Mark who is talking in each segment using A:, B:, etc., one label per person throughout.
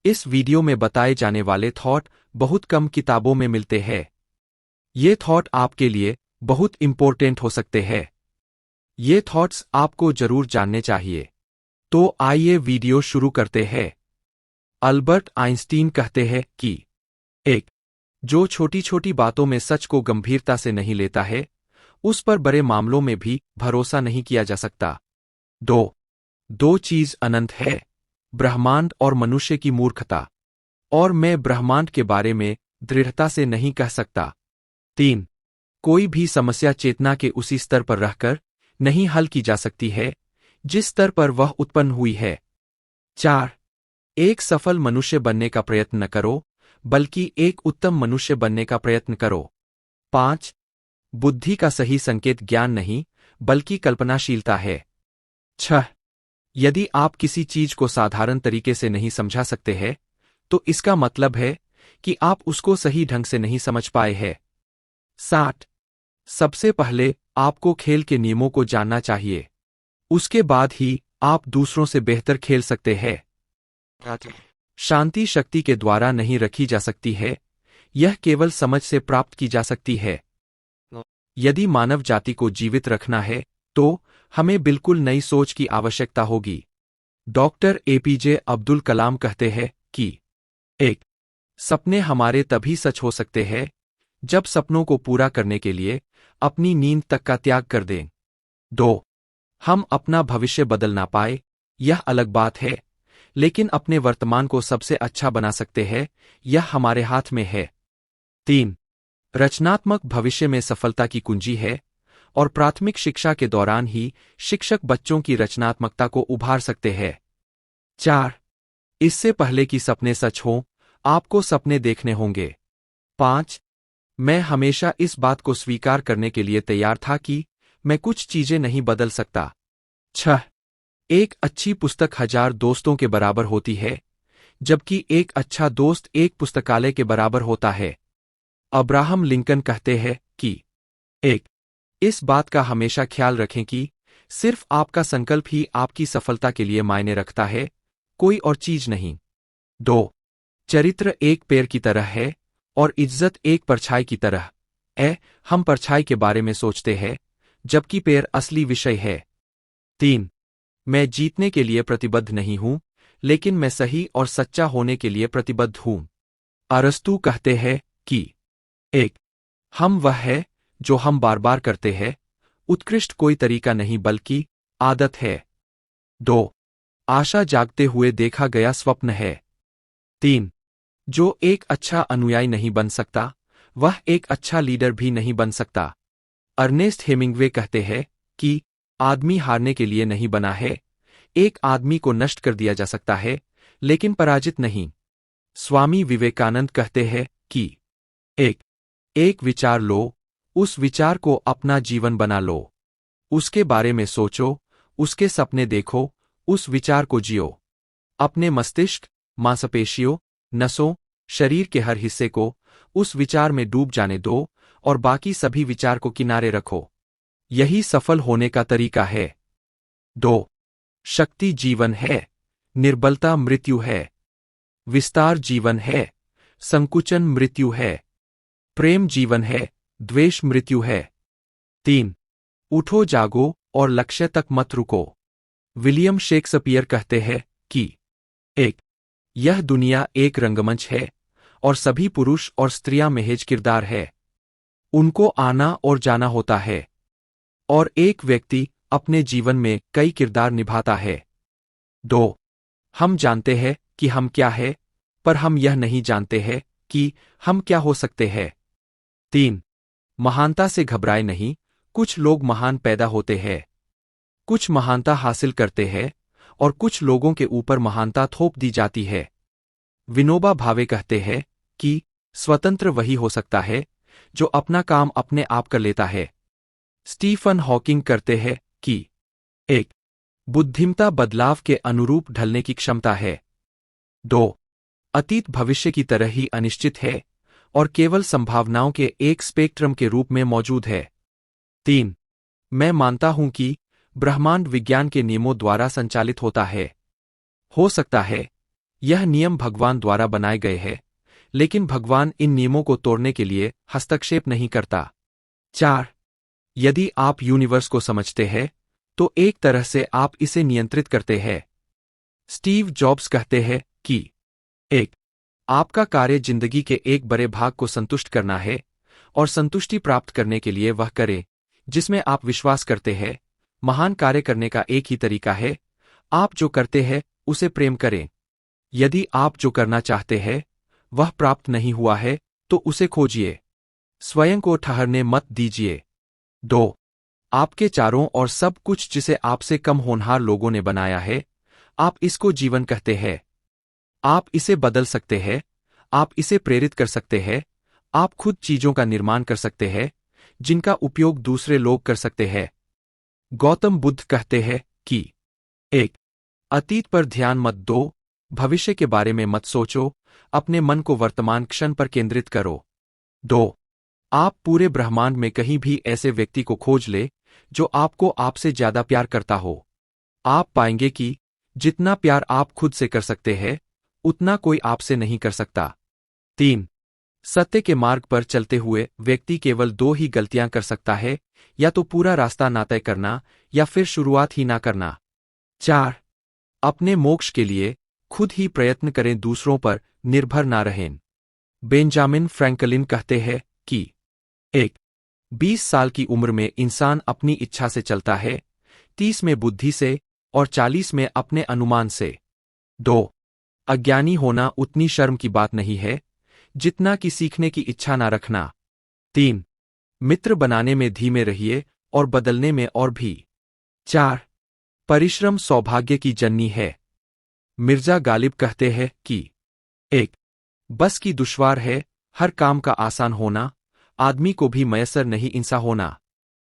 A: इस वीडियो में बताए जाने वाले थॉट बहुत कम किताबों में मिलते हैं। ये थॉट आपके लिए बहुत इंपॉर्टेंट हो सकते हैं। ये थॉट्स आपको जरूर जानने चाहिए। तो आइए वीडियो शुरू करते हैं। अल्बर्ट आइंस्टीन कहते हैं कि एक जो छोटी छोटी बातों में सच को गंभीरता से नहीं लेता है, उस पर बड़े मामलों में भी भरोसा नहीं किया जा सकता। दो चीज अनंत है, ब्रह्मांड और मनुष्य की मूर्खता, और मैं ब्रह्मांड के बारे में दृढ़ता से नहीं कह सकता। 3 कोई भी समस्या चेतना के उसी स्तर पर रहकर नहीं हल की जा सकती है जिस स्तर पर वह उत्पन्न हुई है। 4 एक सफल मनुष्य बनने का प्रयत्न न करो, बल्कि एक उत्तम मनुष्य बनने का प्रयत्न करो। 5 बुद्धि का सही संकेत ज्ञान नहीं, बल्कि कल्पनाशीलता है। 6 यदि आप किसी चीज को साधारण तरीके से नहीं समझा सकते हैं, तो इसका मतलब है कि आप उसको सही ढंग से नहीं समझ पाए हैं। 7 सबसे पहले आपको खेल के नियमों को जानना चाहिए, उसके बाद ही आप दूसरों से बेहतर खेल सकते हैं। शांति शक्ति के द्वारा नहीं रखी जा सकती है, यह केवल समझ से प्राप्त की जा सकती है। यदि मानव जाति को जीवित रखना है, तो हमें बिल्कुल नई सोच की आवश्यकता होगी। डॉक्टर एपीजे अब्दुल कलाम कहते हैं कि 1 सपने हमारे तभी सच हो सकते हैं जब सपनों को पूरा करने के लिए अपनी नींद तक का त्याग कर दें। 2 हम अपना भविष्य बदल ना पाए, यह अलग बात है, लेकिन अपने वर्तमान को सबसे अच्छा बना सकते हैं, यह हमारे हाथ में है। 3 रचनात्मक भविष्य में सफलता की कुंजी है, और प्राथमिक शिक्षा के दौरान ही शिक्षक बच्चों की रचनात्मकता को उभार सकते हैं। 4 इससे पहले कि सपने सच हों, आपको सपने देखने होंगे। 5 मैं हमेशा इस बात को स्वीकार करने के लिए तैयार था कि मैं कुछ चीजें नहीं बदल सकता। 6 एक अच्छी पुस्तक 1000 दोस्तों के बराबर होती है, जबकि एक अच्छा दोस्त एक पुस्तकालय के बराबर होता है। अब्राहम लिंकन कहते हैं कि 1 इस बात का हमेशा ख्याल रखें कि सिर्फ आपका संकल्प ही आपकी सफलता के लिए मायने रखता है, कोई और चीज नहीं। 2 चरित्र एक पेड़ की तरह है और इज्जत एक परछाई की तरह। हम परछाई के बारे में सोचते हैं, जबकि पेड़ असली विषय है। 3 मैं जीतने के लिए प्रतिबद्ध नहीं हूं, लेकिन मैं सही और सच्चा होने के लिए प्रतिबद्ध हूं। अरस्तु कहते हैं कि 1 हम वह है जो हम बार बार करते हैं, उत्कृष्ट कोई तरीका नहीं बल्कि आदत है। 2 आशा जागते हुए देखा गया स्वप्न है। 3 जो एक अच्छा अनुयायी नहीं बन सकता, वह एक अच्छा लीडर भी नहीं बन सकता। अर्नेस्ट हेमिंग्वे कहते हैं कि आदमी हारने के लिए नहीं बना है, एक आदमी को नष्ट कर दिया जा सकता है, लेकिन पराजित नहीं। स्वामी विवेकानंद कहते हैं कि 1 विचार लो, उस विचार को अपना जीवन बना लो, उसके बारे में सोचो, उसके सपने देखो, उस विचार को जियो। अपने मस्तिष्क, मांसपेशियों, नसों, शरीर के हर हिस्से को उस विचार में डूब जाने दो और बाकी सभी विचार को किनारे रखो। यही सफल होने का तरीका है। 2 शक्ति जीवन है, निर्बलता मृत्यु है। विस्तार जीवन है, संकुचन मृत्यु है। प्रेम जीवन है, द्वेष मृत्यु है। 3 उठो जागो और लक्ष्य तक मत रुको। विलियम शेक्सपियर कहते हैं कि 1 यह दुनिया एक रंगमंच है, और सभी पुरुष और स्त्रियां महज किरदार है, उनको आना और जाना होता है, और एक व्यक्ति अपने जीवन में कई किरदार निभाता है। 2 हम जानते हैं कि हम क्या है, पर हम यह नहीं जानते हैं कि हम क्या हो सकते हैं। 3 महानता से घबराए नहीं, कुछ लोग महान पैदा होते हैं, कुछ महानता हासिल करते हैं, और कुछ लोगों के ऊपर महानता थोप दी जाती है। विनोबा भावे कहते हैं कि स्वतंत्र वही हो सकता है जो अपना काम अपने आप कर लेता है। स्टीफन हॉकिंग करते हैं कि 1 बुद्धिमत्ता बदलाव के अनुरूप ढलने की क्षमता है। 2 अतीत भविष्य की तरह ही अनिश्चित है और केवल संभावनाओं के एक स्पेक्ट्रम के रूप में मौजूद है। 3 मैं मानता हूं कि ब्रह्मांड विज्ञान के नियमों द्वारा संचालित होता है। हो सकता है यह नियम भगवान द्वारा बनाए गए हैं, लेकिन भगवान इन नियमों को तोड़ने के लिए हस्तक्षेप नहीं करता। 4. यदि आप यूनिवर्स को समझते हैं, तो एक तरह से आप इसे नियंत्रित करते हैं। स्टीव जॉब्स कहते हैं कि 1. आपका कार्य जिंदगी के एक बड़े भाग को संतुष्ट करना है, और संतुष्टि प्राप्त करने के लिए वह करें जिसमें आप विश्वास करते हैं। महान कार्य करने का एक ही तरीका है, आप जो करते हैं उसे प्रेम करें। यदि आप जो करना चाहते हैं वह प्राप्त नहीं हुआ है, तो उसे खोजिए। स्वयं को ठहरने मत दीजिए। 2. आपके चारों और सब कुछ जिसे आपसे कम होनहार लोगों ने बनाया है, आप इसको जीवन कहते हैं। आप इसे बदल सकते हैं, आप इसे प्रेरित कर सकते हैं, आप खुद चीजों का निर्माण कर सकते हैं जिनका उपयोग दूसरे लोग कर सकते हैं। गौतम बुद्ध कहते हैं कि 1. अतीत पर ध्यान मत दो, भविष्य के बारे में मत सोचो, अपने मन को वर्तमान क्षण पर केंद्रित करो। 2. आप पूरे ब्रह्मांड में कहीं भी ऐसे व्यक्ति को खोज ले जो आपको आपसे ज्यादा प्यार करता हो। आप पाएंगे कि जितना प्यार आप खुद से कर सकते हैं, उतना कोई आपसे नहीं कर सकता। 3. सत्य के मार्ग पर चलते हुए व्यक्ति केवल 2 ही गलतियां कर सकता है, या तो पूरा रास्ता ना तय करना या फिर शुरुआत ही ना करना। 4. अपने मोक्ष के लिए खुद ही प्रयत्न करें, दूसरों पर निर्भर ना रहें। बेंजामिन फ्रैंकलिन कहते हैं कि 1. 20 साल की उम्र में इंसान अपनी इच्छा से चलता है, 30 में बुद्धि से और 40 में अपने अनुमान से। 2. अज्ञानी होना उतनी शर्म की बात नहीं है जितना कि सीखने की इच्छा ना रखना। 3. मित्र बनाने में धीमे रहिए और बदलने में और भी। 4. परिश्रम सौभाग्य की जननी है। मिर्जा गालिब कहते हैं कि 1. बस की दुश्वार है हर काम का आसान होना, आदमी को भी मयसर नहीं इंसा होना।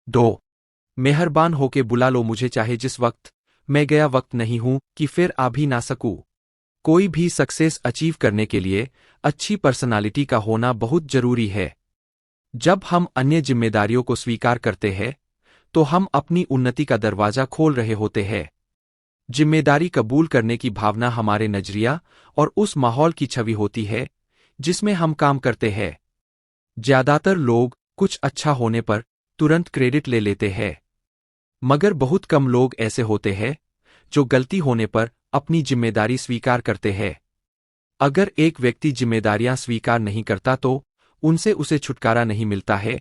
A: 2. मेहरबान होके बुला लो मुझे चाहे जिस वक्त, मैं गया वक्त नहीं हूं कि फिर आ भी ना सकूं। कोई भी सक्सेस अचीव करने के लिए अच्छी पर्सनालिटी का होना बहुत जरूरी है। जब हम अन्य जिम्मेदारियों को स्वीकार करते हैं, तो हम अपनी उन्नति का दरवाजा खोल रहे होते हैं। जिम्मेदारी कबूल करने की भावना हमारे नजरिया और उस माहौल की छवि होती है जिसमें हम काम करते हैं। ज्यादातर लोग कुछ अच्छा होने पर तुरंत क्रेडिट ले लेते हैं, मगर बहुत कम लोग ऐसे होते हैं जो गलती होने पर अपनी जिम्मेदारी स्वीकार करते हैं। अगर एक व्यक्ति जिम्मेदारियां स्वीकार नहीं करता तो उनसे उसे छुटकारा नहीं मिलता है,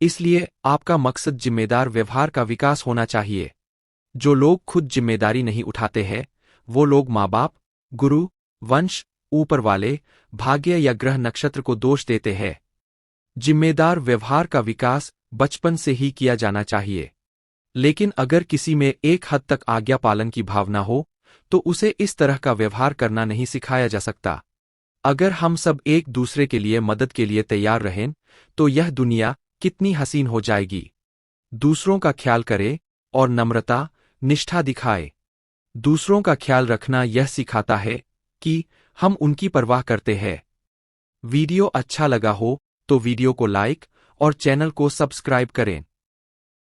A: इसलिए आपका मकसद जिम्मेदार व्यवहार का विकास होना चाहिए। जो लोग खुद जिम्मेदारी नहीं उठाते हैं, वो लोग माँ बाप, गुरु, वंश, ऊपर वाले, भाग्य या ग्रह नक्षत्र को दोष देते हैं। जिम्मेदार व्यवहार का विकास बचपन से ही किया जाना चाहिए, लेकिन अगर किसी में एक हद तक आज्ञा पालन की भावना हो तो उसे इस तरह का व्यवहार करना नहीं सिखाया जा सकता। अगर हम सब एक दूसरे के लिए मदद के लिए तैयार रहें तो यह दुनिया कितनी हसीन हो जाएगी। दूसरों का ख्याल करे और नम्रता, निष्ठा दिखाए। दूसरों का ख्याल रखना यह सिखाता है कि हम उनकी परवाह करते हैं। वीडियो अच्छा लगा हो तो वीडियो को लाइक और चैनल को सब्सक्राइब करें।